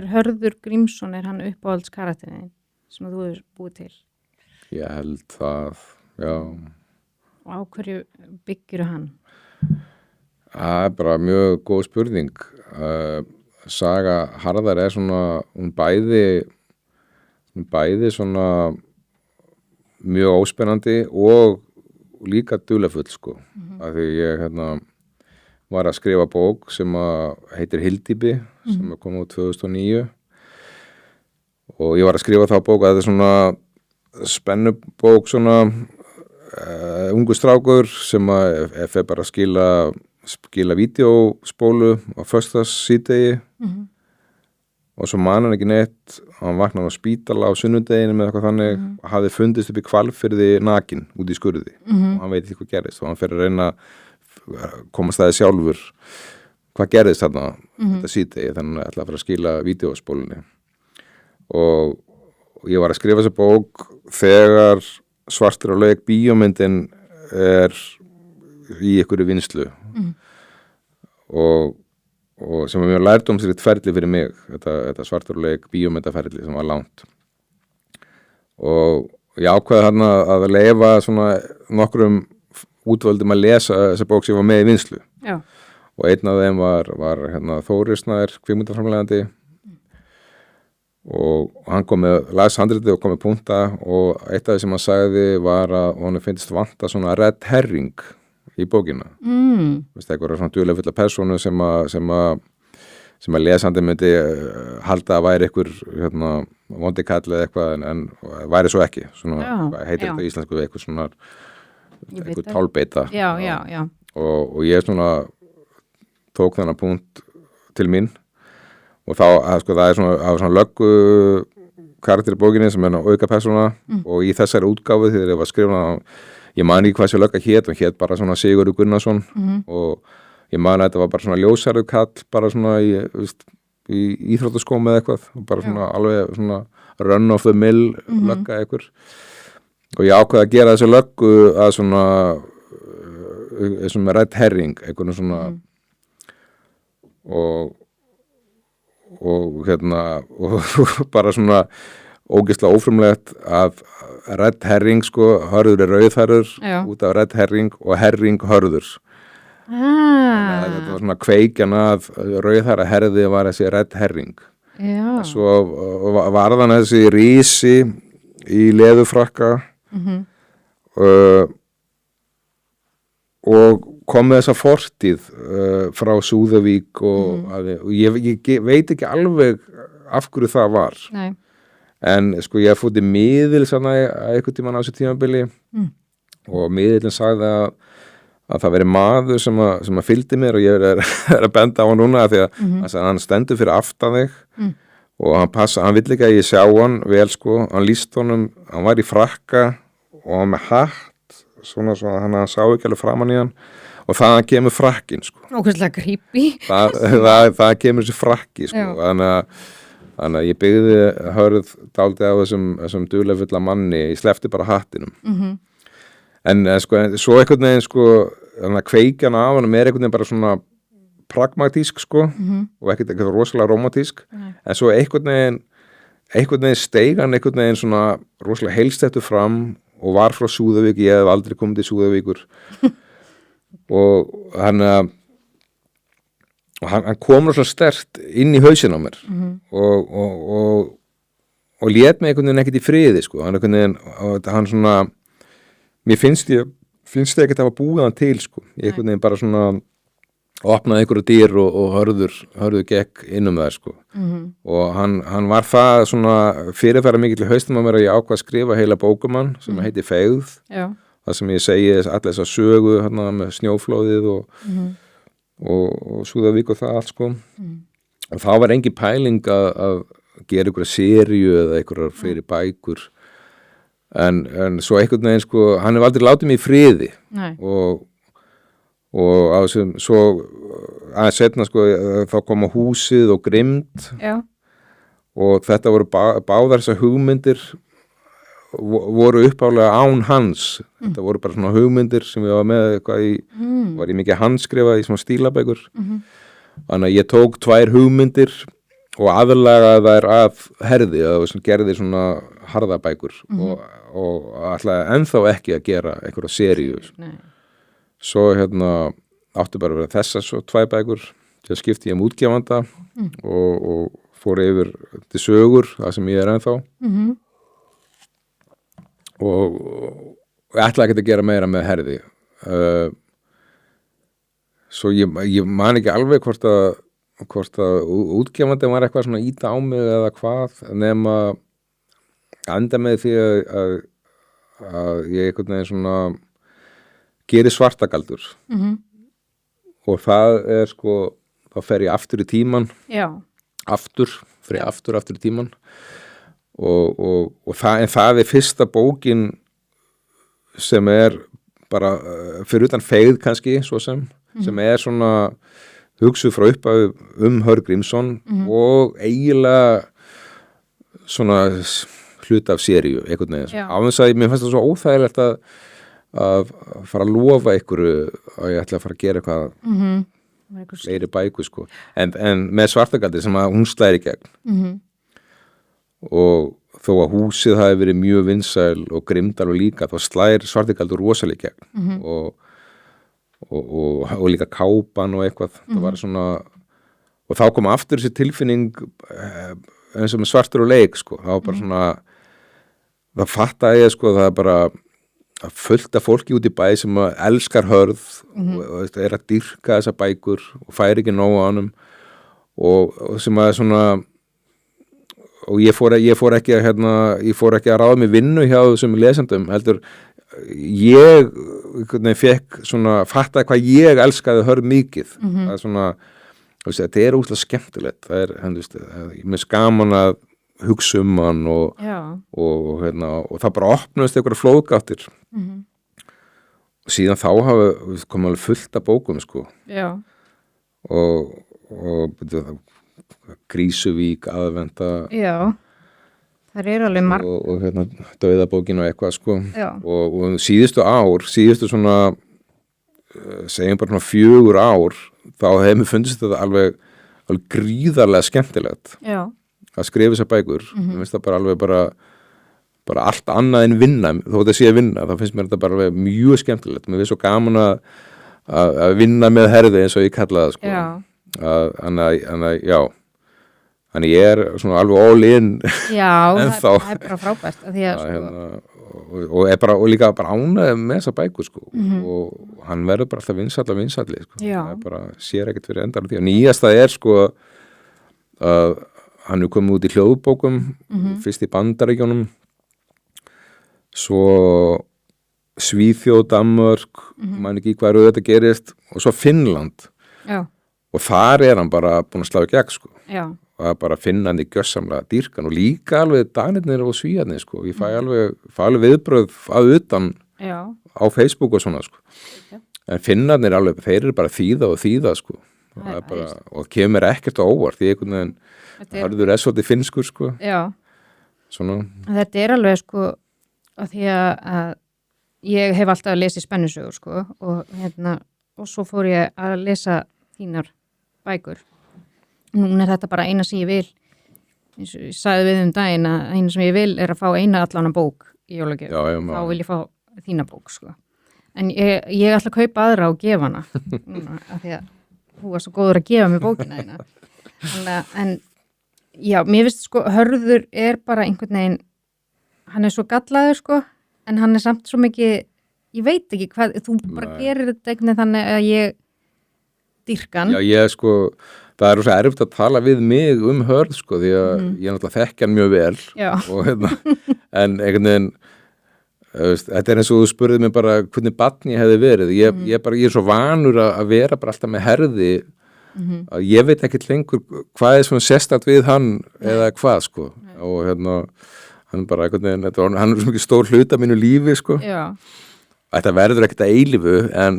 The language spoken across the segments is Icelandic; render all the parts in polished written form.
Hörður Grímsson, hann uppáhalds karakterinn sem þú hefur búið til? Ég held það, já. Og á hverju byggirðu hann? Það bara mjög góð spurning. Saga Harðar svona, hún bæði svona mjög óspennandi og líka dularfull, sko. Af því ég, var að skrifa bók sem heitir Hyldýpi, sem kom út 2009 og ég var að skrifa þá bók að þetta svona spennubók svona ungu strákur sem fer bara að skila vídeóspólu á föstudagssíðdegi og svo man hann ekki neitt og hann vaknaði á spítala á sunnudeginu með eitthvað þannig og hafði fundist upp í Hvalfirði nakinn út í skurði og hann veit ekki hvað gerðist og hann fer að reyna komast það sjálfur hvað gerðist þarna þetta síðdegi þannig að ætla að fara að skila vídeóspólunni og ég var að skrifa þessa bók þegar Svartir á leik bíómyndin í einhverju vinnslu og sem mjög lærdómsríkt ferli fyrir mig þetta Svartir á leik bíómyndaferli sem var langt og ég ákveði þarna að leyfa svona nokkrum útvöldum að lesa þessa bók sem var með í vinnslu. Já. Og einn af þeim var Þórir Snær, kvikmyndaframleiðandi og hann las handritið og kom með punkta og eitt af því sem hann sagði var að honum finnst vanta svona red herring í bókina. Veist eitthvað svona dularfulla persónu sem að lesandi myndi halda að væri einhver vondi kall eða eitthvað en væri svo ekki. Svona, hvað heitir þetta í íslensku eitthvað svona eitthvað tálbeita og ég svona tók þennan punkt til mín og þá það er svona löggu karakter í bókinni sem auka persóna og í þessari útgáfu þegar ég var skrifað ég man ekki hvað þessi lögga hét bara svona Sigurður Gunnarsson og ég man að þetta var bara svona ljósarður kall bara svona í íþróttaskóm eða eitthvað og bara svona alveg svona run of the mill lögga eitthvað og ég ákveði að gera þessu löggu að svona red herring einhvern svona og bara svona ógeðslega ófrumlegt að red herring sko, Hörður rauðhærður út af red herring og herring Hörður þetta var svona kveikjan að rauðhæra herði var þessi red herring svo var þann þessi rísi í leðufrakka og kom með þessa fortíð frá Súðavík og ég veit ekki alveg af hverju það var. Nei. En sko ég fótti miðil svona einhvern tímann á þessu tímabili og miðilin sagði að það veri maður sem að fylgdi mér og ég að benda á hann núna því að hann stendur fyrir aftan þig og hann vill ekki að ég sjá hann vel sko, hann líst honum, hann var í frakka og hann með hatt svona hann sá ekki alveg framan í hann og það kemur frakkin sko. Ókvæslega creepy. það kemur þessi frakki sko, þannig að ég byggði Hörð dálítið á þessum dularfulla manni, ég sleppti bara hattinum. En sko, svo einhvern veginn sko, þannig að kveikjan af hann einhvern veginn bara svona pragmatísk sko og ekkert rosalega romantísk en svo einhvern veginn steig hann einhvern veginn svona rosalega heilstættur fram og var frá Súðavík, ég hef aldrei komið til Súðavíkur og hann kom rosalega sterkt inn í hausinn á mér og lét mig einhvern veginn ekkert í friði sko, hann einhvern veginn hann svona, mér finnst ég ekkert að hafa búið hann til sko, ég einhvern veginn bara svona opnaði einhverju dýr og hörður gekk innum það sko og hann var það svona fyrirfæra mikið til haustum á mér að ég ákvað að skrifa heila bókumann sem heitir Feigð það sem ég segi allir þessa sögu hérna, með snjóflóðið og Súðavík og það allt sko og þá var engin pæling að gera einhverja seríu eða einhverjar fleiri bækur en svo einhvern veginn sko hann hefur aldrei látið mig í friði og á þessum svo aðeins setna sko þá koma Húsið og Grimmd og þetta voru báðar þessar hugmyndir voru uppálega án hans þetta voru bara svona hugmyndir sem ég var með eitthvað var ég mikið handskrifa í svona stílabækur þannig að ég tók 2 hugmyndir og aðlaga þær að herði og gerði svona harðabækur og alltaf ennþá ekki að gera einhverja seríu. Svo áttu bara að vera þessar svo 2 bækur til að skipti ég útgefanda og fór yfir til sögur, það sem ég ennþá og ég ætla ekki að gera meira með herði. Svo ég man ekki alveg hvort að útgefandi var eitthvað svona íta á mig eða hvað, nema enda með því að ég einhvern veginn svona geri svartagaldur og það sko, þá fer ég aftur í tíman aftur í tíman og það fyrsta bókin sem bara fyrir utan feigð kannski svo sem svona hugsuð frá upphafi Hörð Grímsson og eiginlega svona hluta af seríu einhvern veginn. Á þess að mér fannst það svo óþægilegt að fara að lofa einhverju að ég ætla að fara að gera eitthvað fleiri bækur sko. En með Svartagaldi sem að hún slæri í gegn og þó að húsið hafi verið mjög vinsæl og Grimdal og líka, þá slær Svartagaldur rosalega í gegn og líka kápan og eitthvað það var svona og þá kom aftur þessi tilfinning eins og með Svartur og leik sko, það var bara svona það fattaði ég sko, það er bara fullt af fólki út í bæ sem elskar Hörð og að dýrka þessa bækur og fær ekki nóg á honum og sem að svona og ég fór ekki að ráða mig vinnu hjá þessum lesendum heldur ég fekk svona fattaði hvað ég elskaði Hörð mikið það er svona þetta er útla skemmtilegt það er mér skaman að hugsa hann og það bara opnaðist einhverja flóðgáttir og síðan þá kom alveg fullt af bókum sko og Krísuvík, Aðventa það eru alveg marg og Dauðabókin og eitthvað sko og síðustu svona segjum bara svona 4 ár þá hefur mér fundist þetta alveg gríðarlega skemmtilegt að skrifa þessar bækur mér finnst það bara alveg bara allt annað en vinna þó þetta sé að vinna, þá finnst mér þetta bara alveg mjög skemmtilegt, mér finnst svo gaman að vinna með herði eins og ég kalla það sko Þannig ég er svona alveg all in ennþá. Það er bara frábært að því að og líka bara ánægð með þessa bækur sko og hann verður bara alltaf vinsælli sko. Það er bara sér ekkert fyrir endar því og nýjasta er sko að hann er komið út í hljóðbókum fyrst í Bandaríkjunum svo Svíþjóð, Danmörk man ekki hvað þetta gerist og svo Finnland og þar er hann bara búin að slá í gegn sko og það bara finna hann í gjörsamlega dýrkan og líka alveg Danirnir og Svíjarnir sko, ég fæ alveg viðbröð að utan á Facebook og svona sko en Finnarnir alveg, þeir eru bara þýða sko og kemur ekkert á óvart því einhvern veginn harður svolítið finnskur sko svona. Þetta er alveg sko að því að ég hef alltaf lesið spennusögur sko og svo fór ég að lesa þínar bækur. Núna er þetta bara eina sem ég vil, eins og ég sagði við daginn að eina sem ég vil er að fá eina allan bók í jólagjöf, þá vil ég fá þína bók sko. En ég ætla að kaupa aðra og gefa hana, núna, af því að þú var svo góður að gefa mér bókina þína. En já, mér finnst sko, Hörður er bara einhvern veginn, hann er svo gallaður sko, en hann er samt svo mikið, ég veit ekki hvað, þú bara gerir þetta einhvern veginn þannig að ég dýrkan. Já, ég sko, það er svo erfitt að tala við mig Hörð sko, því að ég náttúrulega þekki hann mjög vel og en einhvern veginn þetta er eins og þú spurðið mig bara hvernig barn ég hefði verið ég er svo vanur að vera bara alltaf með herði að ég veit ekkert lengur hvað er svona sérstakt við hann eða hvað sko og hann bara einhvern veginn hann er svo mikið stór hluta mínu lífi sko þetta verður ekkert að eilífu en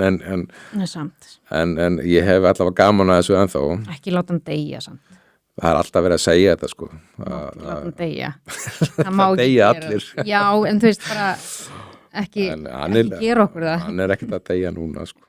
ég hef allavega gaman að þessu ennþá ekki láta hann deyja samt það er alltaf verið að segja þetta sko ekki láta hann deyja það má ekki deyja allir já en þú veist bara ekki gera okkur það hann er ekkert að deyja núna sko